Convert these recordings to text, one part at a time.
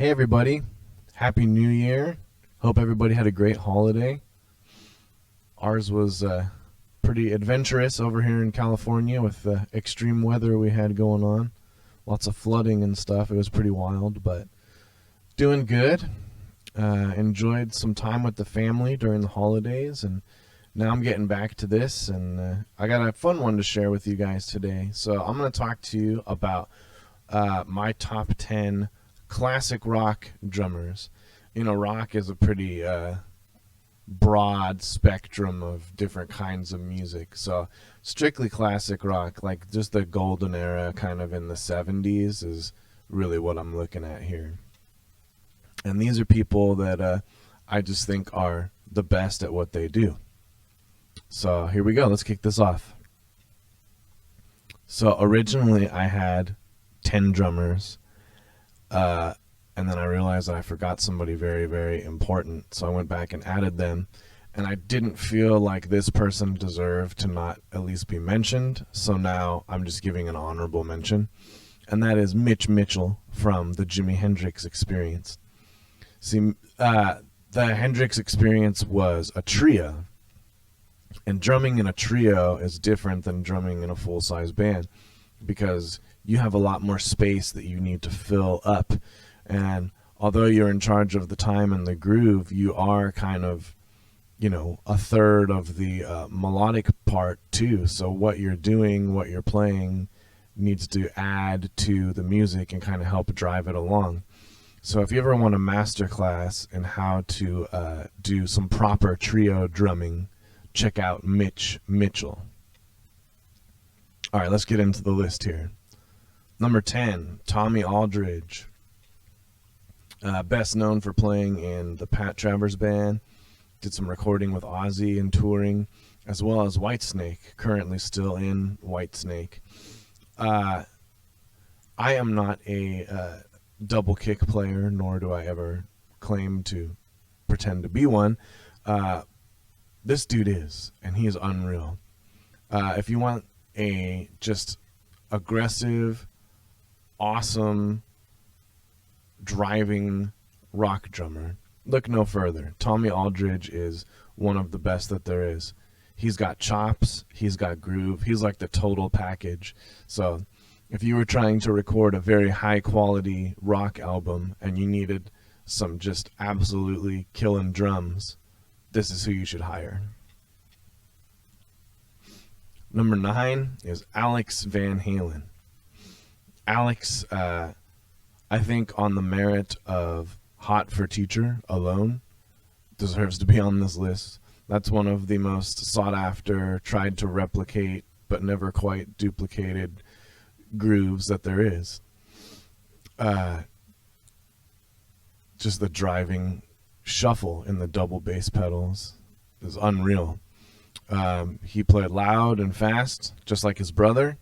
Hey everybody, Happy New Year. Hope everybody had a great holiday. Ours was pretty adventurous over here in California with the extreme weather we had going on. Lots of flooding and stuff. It was pretty wild, but doing good. Enjoyed some time with the family during the holidays, and now I'm getting back to this, and I got a fun one to share with you guys today. So I'm going to talk to you about my top 10 classic rock drummers. You know, rock is a pretty broad spectrum of different kinds of music. So, strictly classic rock, like just the golden era kind of in the 70s, is really what I'm looking at here. And these are people that I just think are the best at what they do. So, here we go. Let's kick this off. So, originally, I had 10 drummers. And then I realized that I forgot somebody very, very important. So I went back and added them. And I didn't feel like this person deserved to not at least be mentioned. So now I'm just giving an honorable mention. And that is Mitch Mitchell from the Jimi Hendrix Experience. See, the Hendrix Experience was a trio. And drumming in a trio is different than drumming in a full-size band, because you have a lot more space that you need to fill up. And although you're in charge of the time and the groove, you are kind of, a third of the melodic part too. So what you're doing, what you're playing, needs to add to the music and kind of help drive it along. So if you ever want a master class in how to do some proper trio drumming, check out Mitch Mitchell. All right, let's get into the list here. Number 10, Tommy Aldridge. Best known for playing in the Pat Travers Band. Did some recording with Ozzy and touring, as well as Whitesnake, currently still in Whitesnake. I am not a double kick player, nor do I ever claim to pretend to be one. This dude is, and he is unreal. If you want a just aggressive, awesome, driving rock drummer, look no further. Tommy Aldridge is one of the best that there is. He's got chops, he's got groove, he's like the total package. So if you were trying to record a very high quality rock album and you needed some just absolutely killing drums, this is who you should hire. Number 9 is Alex Van Halen. Alex, I think on the merit of Hot for Teacher alone, deserves to be on this list. That's one of the most sought after, tried to replicate, but never quite duplicated grooves that there is. Just the driving shuffle in the double bass pedals is unreal. He played loud and fast, just like his brother,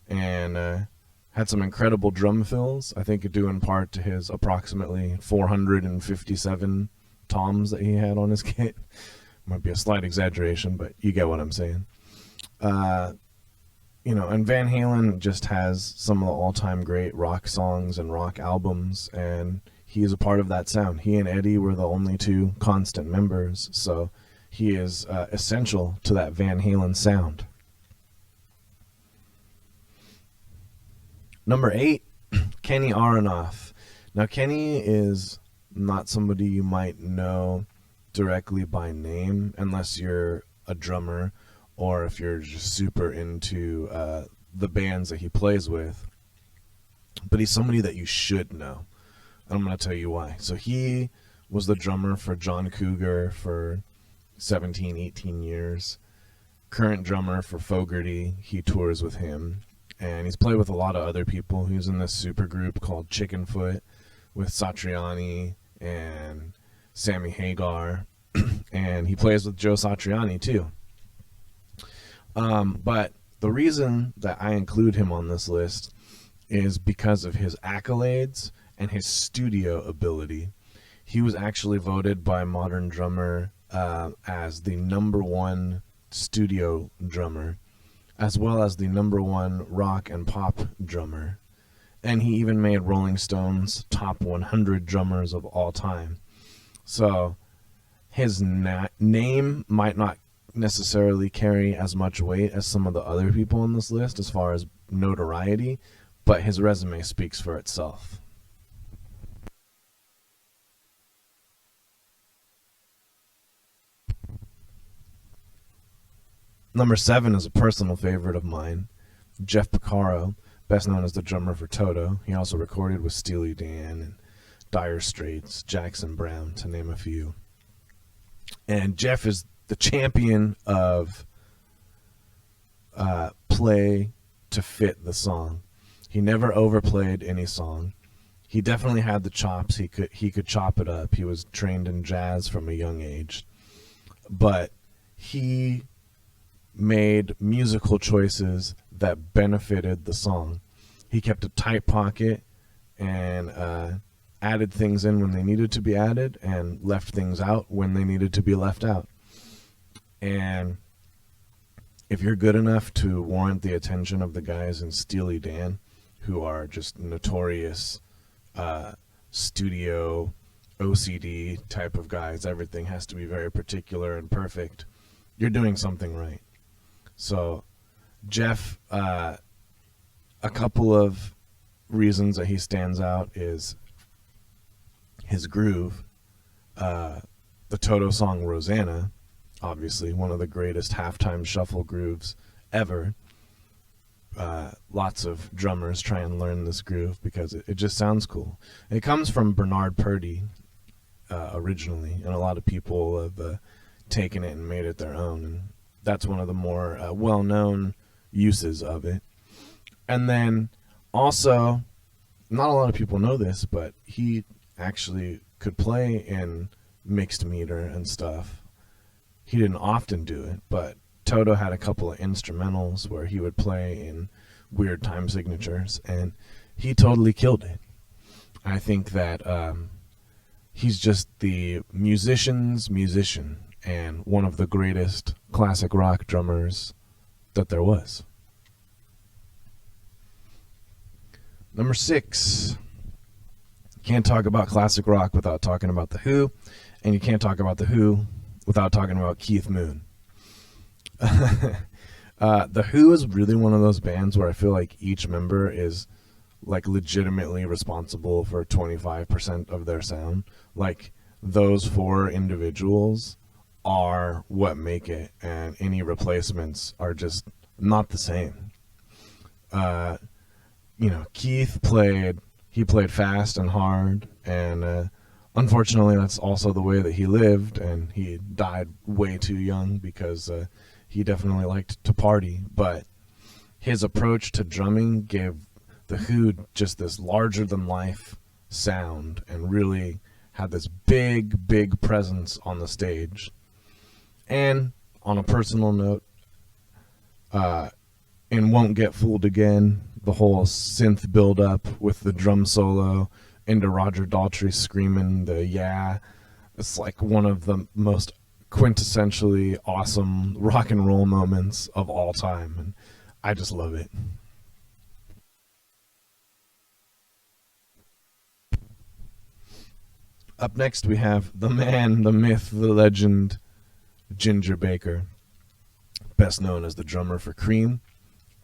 and had some incredible drum fills, I think due in part to his approximately 457 toms that he had on his kit. Might be a slight exaggeration, but you get what I'm saying. And Van Halen just has some of the all-time great rock songs and rock albums, and he is a part of that sound. He and Eddie were the only two constant members, so he is essential to that Van Halen sound. Number 8, Kenny Aronoff. Now, Kenny is not somebody you might know directly by name unless you're a drummer or if you're just super into the bands that he plays with. But he's somebody that you should know. And I'm going to tell you why. So he was the drummer for John Cougar for 17, 18 years. Current drummer for Fogerty. He tours with him. And he's played with a lot of other people. He was in this super group called Chickenfoot with Satriani and Sammy Hagar. And he plays with Joe Satriani too. But the reason that I include him on this list is because of his accolades and his studio ability. He was actually voted by Modern Drummer as the #1 studio drummer, as well as the #1 rock and pop drummer. And he even made Rolling Stone's top 100 drummers of all time. So his name might not necessarily carry as much weight as some of the other people on this list as far as notoriety, but his resume speaks for itself. Number 7 is a personal favorite of mine, Jeff Porcaro, best known as the drummer for Toto. He also recorded with Steely Dan and Dire Straits, Jackson Browne, to name a few. And Jeff is the champion of play to fit the song. He never overplayed any song. He definitely had the chops. He could chop it up. He was trained in jazz from a young age. But he made musical choices that benefited the song. He kept a tight pocket and added things in when they needed to be added and left things out when they needed to be left out. And if you're good enough to warrant the attention of the guys in Steely Dan, who are just notorious studio OCD type of guys, everything has to be very particular and perfect, you're doing something right. So Jeff, a couple of reasons that he stands out is his groove. The Toto song Rosanna, obviously one of the greatest halftime shuffle grooves ever. Lots of drummers try and learn this groove because it just sounds cool. It comes from Bernard Purdie originally, and a lot of people have taken it and made it their own. And that's one of the more well-known uses of it. And then also, not a lot of people know this, but he actually could play in mixed meter and stuff. He didn't often do it, but Toto had a couple of instrumentals where he would play in weird time signatures, and he totally killed it. I think that he's just the musician's musician and one of the greatest classic rock drummers that there was. Number 6. You can't talk about classic rock without talking about The Who, and you can't talk about The Who without talking about Keith Moon. The Who is really one of those bands where I feel like each member is like legitimately responsible for 25% of their sound. Like those 4 individuals are what make it, and any replacements are just not the same. Keith played fast and hard, and unfortunately that's also the way that he lived, and he died way too young because he definitely liked to party. But his approach to drumming gave the Who just this larger than life sound and really had this big presence on the stage. And on a personal note, in Won't Get Fooled Again, the whole synth build up with the drum solo into Roger Daltrey screaming the yeah, it's like one of the most quintessentially awesome rock and roll moments of all time, and I just love it. Up next we have the man, the myth, the legend, Ginger Baker, best known as the drummer for Cream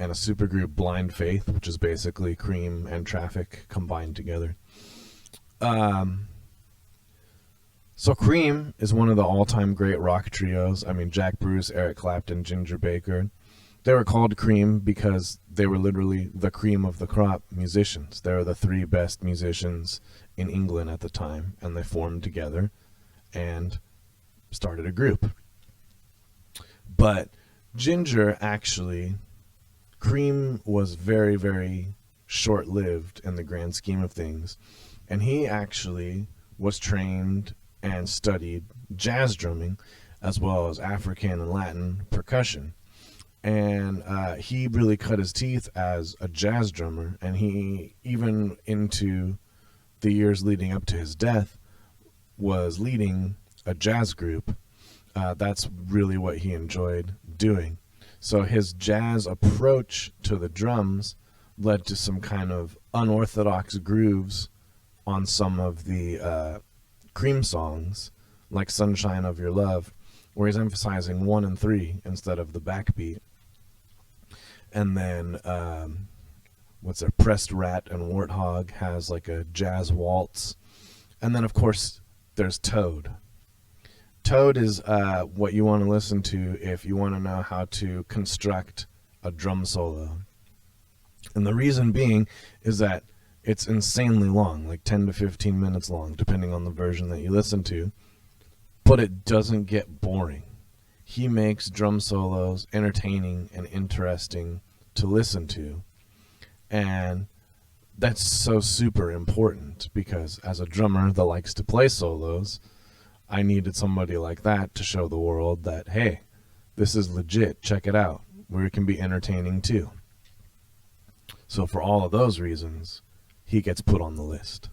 and a supergroup Blind Faith, which is basically Cream and Traffic combined together. So Cream is one of the all-time great rock trios. I mean, Jack Bruce, Eric Clapton, Ginger Baker. They were called Cream because they were literally the cream of the crop musicians. They were the 3 best musicians in England at the time, and they formed together and started a group. But Ginger actually, Cream was very short-lived in the grand scheme of things, and he actually was trained and studied jazz drumming as well as African and Latin percussion. And he really cut his teeth as a jazz drummer, and he, even into the years leading up to his death, was leading a jazz group. That's really what he enjoyed doing. So his jazz approach to the drums led to some kind of unorthodox grooves on some of the Cream songs, like Sunshine of Your Love, where he's emphasizing 1 and 3 instead of the backbeat. And then what's there, Pressed Rat and Warthog has like a jazz waltz. And then of course there's Toad. Toad is what you want to listen to if you want to know how to construct a drum solo. And the reason being is that it's insanely long, like 10 to 15 minutes long, depending on the version that you listen to, but it doesn't get boring. He makes drum solos entertaining and interesting to listen to. And that's so super important, because as a drummer that likes to play solos, I needed somebody like that to show the world that, hey, this is legit, check it out, where it can be entertaining too. So for all of those reasons, he gets put on the list.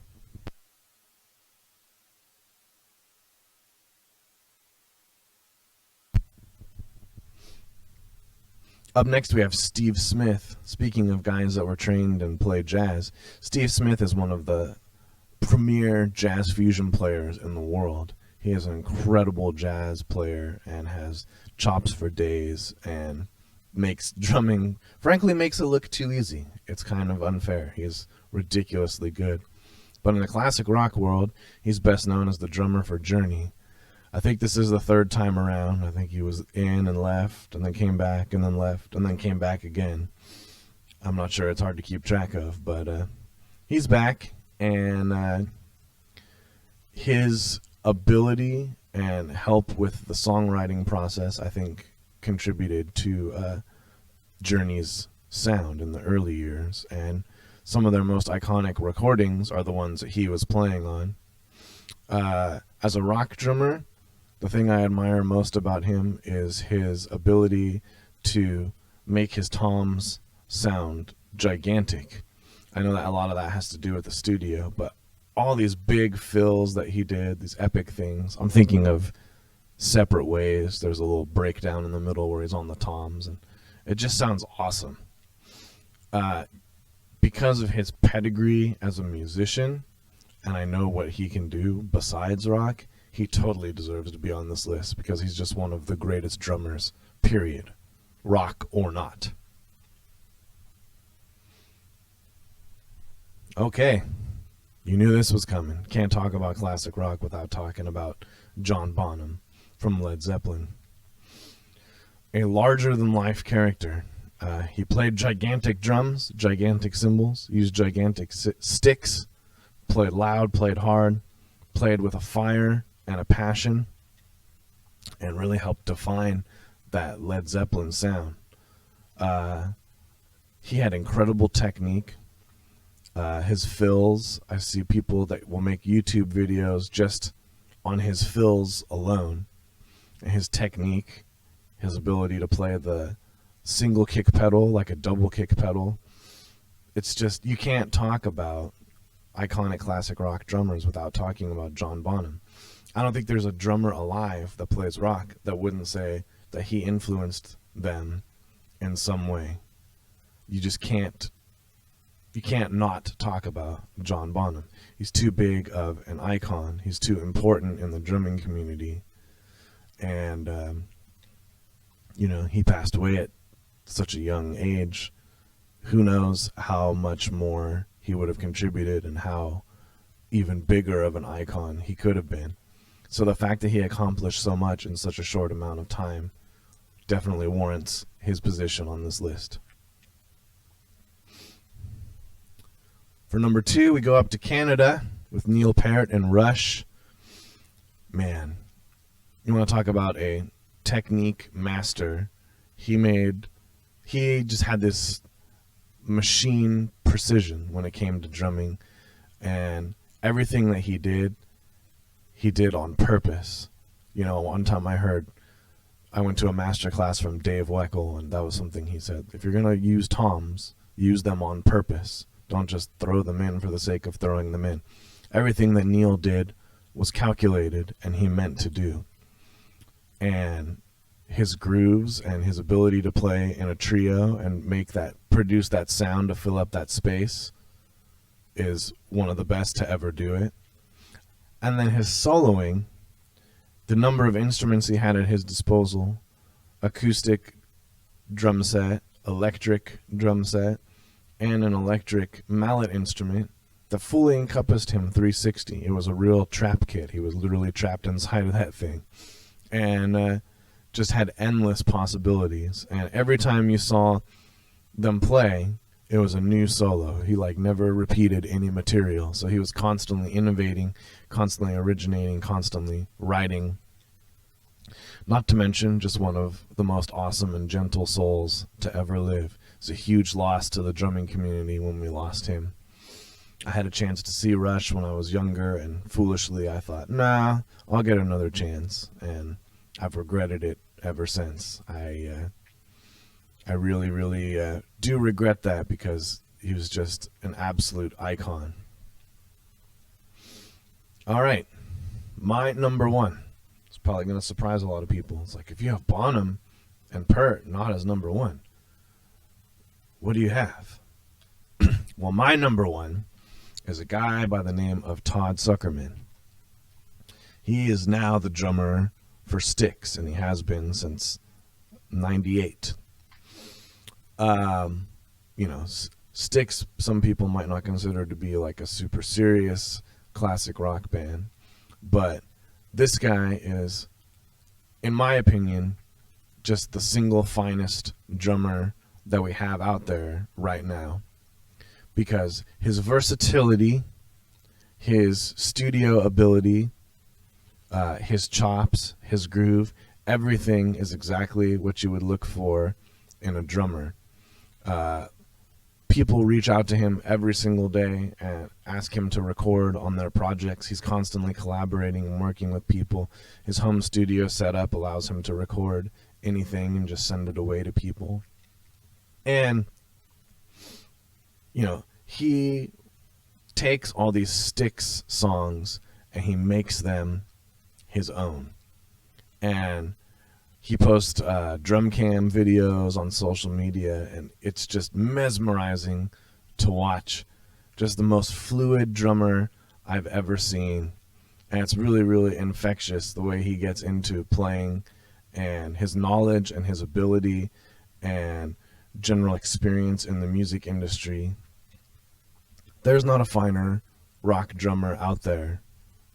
Up next, we have Steve Smith. Speaking of guys that were trained and play jazz, Steve Smith is one of the premier jazz fusion players in the world. He is an incredible jazz player and has chops for days, and makes drumming, frankly, makes it look too easy. It's kind of unfair. He's ridiculously good. But in the classic rock world, he's best known as the drummer for Journey. I think this is the third time around. I think he was in and left, and then came back, and then left, and then came back again. I'm not sure. It's hard to keep track of, but he's back, and his ability and help with the songwriting process, I think, contributed to Journey's sound in the early years, and some of their most iconic recordings are the ones that he was playing on. As a rock drummer, the thing I admire most about him is his ability to make his toms sound gigantic. I know that a lot of that has to do with the studio, but all these big fills that he did, these epic things, I'm thinking of Separate Ways. There's a little breakdown in the middle where he's on the toms, and it just sounds awesome. Because of his pedigree as a musician, and I know what he can do besides rock, he totally deserves to be on this list, because he's just one of the greatest drummers, period, rock or not. Okay, you knew this was coming. Can't talk about classic rock without talking about John Bonham from Led Zeppelin. A larger-than-life character. He played gigantic drums, gigantic cymbals, used gigantic sticks, played loud, played hard, played with a fire and a passion, and really helped define that Led Zeppelin sound. He had incredible technique. His fills, I see people that will make YouTube videos just on his fills alone. And his technique, his ability to play the single kick pedal like a double kick pedal. It's just, you can't talk about iconic classic rock drummers without talking about John Bonham. I don't think there's a drummer alive that plays rock that wouldn't say that he influenced them in some way. You just can't, you can't not talk about John Bonham. He's too big of an icon. He's too important in the drumming community. And, you know, he passed away at such a young age. Who knows how much more he would have contributed and how even bigger of an icon he could have been. So the fact that he accomplished so much in such a short amount of time definitely warrants his position on this list. For number 2, we go up to Canada with Neil Peart and Rush. Man, you want to talk about a technique master. He just had this machine precision when it came to drumming, and everything that he did on purpose. You know, one time I went to a master class from Dave Weckl, and that was something he said. If you're going to use toms, use them on purpose. Don't just throw them in for the sake of throwing them in. Everything that Neil did was calculated, and he meant to do. And his grooves and his ability to play in a trio and produce that sound to fill up that space is one of the best to ever do it. And then his soloing, the number of instruments he had at his disposal, acoustic drum set, electric drum set, and an electric mallet instrument that fully encompassed him 360. It was a real trap kit. He was literally trapped inside of that thing. And just had endless possibilities. And every time you saw them play, it was a new solo. He like never repeated any material. So he was constantly innovating, constantly originating, constantly writing. Not to mention just one of the most awesome and gentle souls to ever live. It's a huge loss to the drumming community when we lost him. I had a chance to see Rush when I was younger, and foolishly I thought, nah, I'll get another chance. And I've regretted it ever since. I really, really do regret that, because he was just an absolute icon. All right, my number one. It's probably going to surprise a lot of people. It's like, if you have Bonham and Peart not as number one, what do you have? Well, my number one is a guy by the name of Todd Sucherman. He is now the drummer for Styx, and he has been since '98. Styx, some people might not consider to be like a super serious classic rock band, but this guy is, in my opinion, just the single finest drummer that we have out there right now, because his versatility, his studio ability, his chops, his groove, everything is exactly what you would look for in a drummer. People reach out to him every single day and ask him to record on their projects. He's constantly collaborating and working with people. His home studio setup allows him to record anything and just send it away to people. And, he takes all these Styx songs and he makes them his own. And he posts drum cam videos on social media, and it's just mesmerizing to watch. Just the most fluid drummer I've ever seen. And it's really, really infectious the way he gets into playing, and his knowledge and his ability and general experience in the music industry. There's not a finer rock drummer out there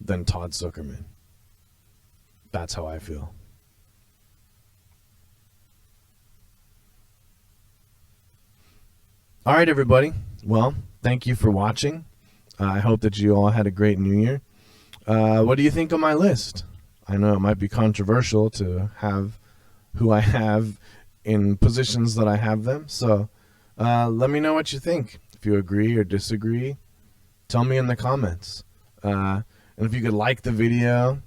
than Todd Sucherman. That's how I feel. All right, everybody. Well, thank you for watching. I hope that you all had a great New Year. What do you think of my list? I know it might be controversial to have who I have in positions that I have them. So let me know what you think. If you agree or disagree, tell me in the comments. And if you could like the video,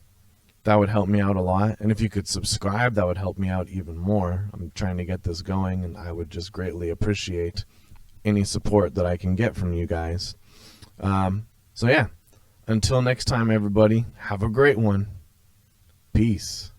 that would help me out a lot. And if you could subscribe, that would help me out even more. I'm trying to get this going, and I would just greatly appreciate any support that I can get from you guys. So yeah, until next time, everybody, have a great one. Peace.